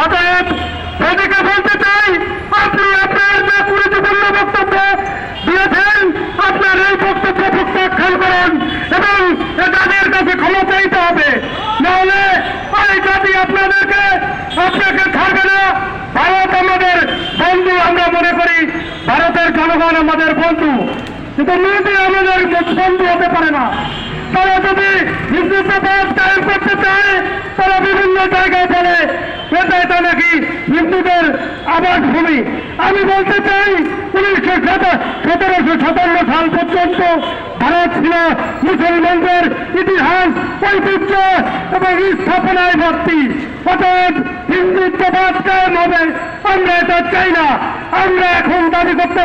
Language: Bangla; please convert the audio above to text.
অতএব মোদীকে বলতে চাই, আপনি আপনার যে গুরুত্বপূর্ণ বক্তব্য দিয়েছেন, আপনার এই বক্তব্য প্রত্যাখ্যান করুন এবং তাদের কাছে ক্ষমা চাইতে হবে, নাহলে এই জাতি আপনাকে ছাড়বে না। ভারত আমাদের বন্ধু, আমরা মনে করি ভারতের জনগণ আমাদের বন্ধু, কিন্তু মোদী আমাদের বন্ধু হতে পারে না। তারা যদি হিন্দুত্ববাদ কায়েম করতে চায়, তারা বিভিন্ন জায়গায় বলে এটা নাকি হিন্দুদের আবাস ভূমি। আমি বলতে চাই 1757 সাল পর্যন্ত ভারত ছিল মুসলমানদের ইতিহাস, ঐতিহ্য এবং স্থাপনায় ভর্তি। অতএব হিন্দুত্ববাদ কায়েম হবে, আমরা এটা চাই না। আমরা এখন দাবি করতে পারি